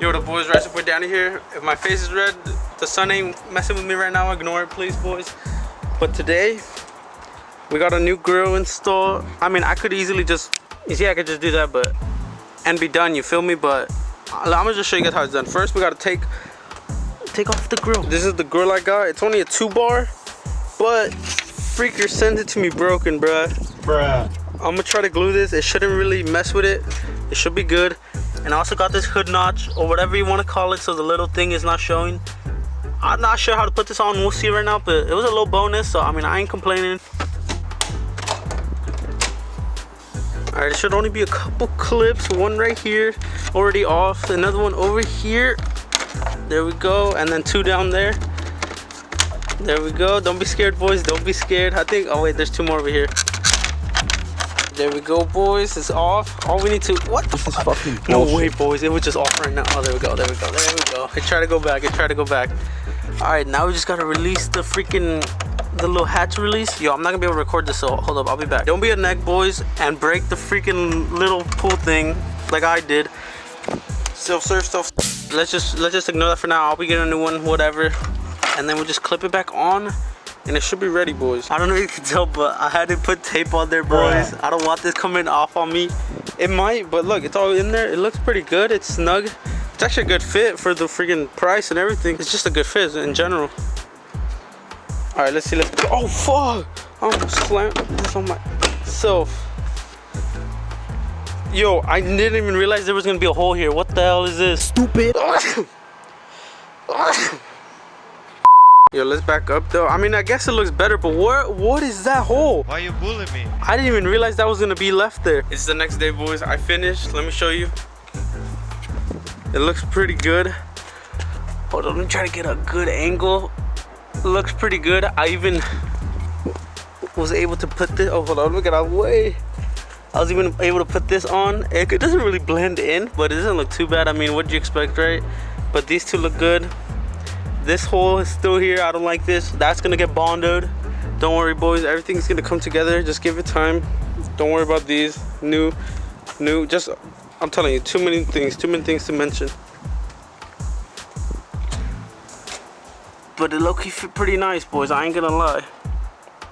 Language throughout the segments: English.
Yo, the boys, Rice Boy Danny here. If my face is red, the sun ain't messing with me right now. Ignore it, please, boys. But today, we got a new grill installed. I mean, I could easily just, you see, I could just do that, but, and be done, you feel me? But I'm gonna just show you guys how it's done. First, we gotta take off the grill. This is the grill I got. It's only a 2-bar, but freaker sent it to me broken, bruh. I'm gonna try to glue this. It shouldn't really mess with it. It should be good. And I also got this hood notch, or whatever you want to call it, so the little thing is not showing. I'm not sure how to put this on. We'll see right now, but it was a little bonus, so I mean, I ain't complaining. All right, it should only be a couple clips. One right here, already off. Another one over here. There we go. And then 2 down there. There we go. Don't be scared, boys. Don't be scared. I think, oh wait, there's 2 more over here. There we go, boys. It's off. All we need to, what the fuck? Fucking no way, boys. It was just off right now. Oh, there we go. There we go. There we go. I try to go back. All right, now we just gotta release the little hatch release. Yo, I'm not gonna be able to record this, so hold up. I'll be back. Don't be a neck, boys, and break the freaking little pull thing like I did. Self-serve stuff. Let's just ignore that for now. I'll be getting a new one, whatever, and then we'll just clip it back on. And it should be ready, boys. I don't know if you can tell, but I had to put tape on there, boys. I don't want this coming off on me. It might, but look, it's all in there. It looks pretty good. It's snug. It's actually a good fit for the freaking price and everything. It's just a good fit in general. All right, let's see. Let's go. Oh, fuck. I almost slammed this on myself. Yo, I didn't even realize there was going to be a hole here. What the hell is this? Stupid. Yo, let's back up though. I mean, I guess it looks better, but what is that hole? Why you bullying me? I didn't even realize that was gonna be left there. It's the next day, boys. I finished. Let me show you. It looks pretty good. Hold on, let me try to get a good angle. It looks pretty good. I even was able to put this, oh, hold on, look at that way. I was even able to put this on. It doesn't really blend in, but it doesn't look too bad. I mean, what do you expect, right? But these two look good. This hole is still here. I don't like this. That's gonna get bonded. Don't worry, boys. Everything's gonna come together. Just give it time. Don't worry about these. New. Just, I'm telling you, too many things to mention. But it low-key fit pretty nice, boys. I ain't gonna lie.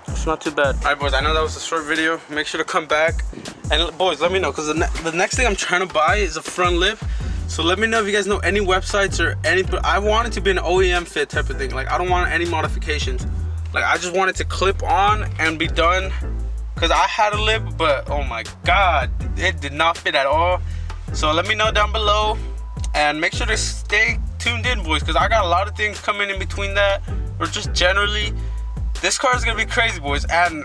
It's not too bad. All right, boys. I know that was a short video. Make sure to come back and, boys, let me know, because the next thing I'm trying to buy is a front lip. So let me know if you guys know any websites or anything. I want it to be an OEM fit type of thing. Like, I don't want any modifications. Like, I just want it to clip on and be done. Because I had a lip, but oh my God, it did not fit at all. So let me know down below. And make sure to stay tuned in, boys, because I got a lot of things coming in between that. Or just generally, this car is going to be crazy, boys. And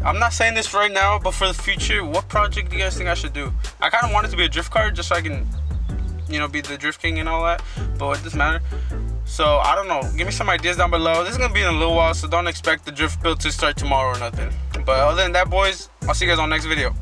I'm not saying this right now, but for the future, what project do you guys think I should do? I kind of want it to be a drift car just so I can, you know, be the drift king and all that, but it doesn't matter. So I don't know, give me some ideas down below. This is gonna be in a little while, so don't expect the drift build to start tomorrow or nothing. But other than that, boys, I'll see you guys on the next video.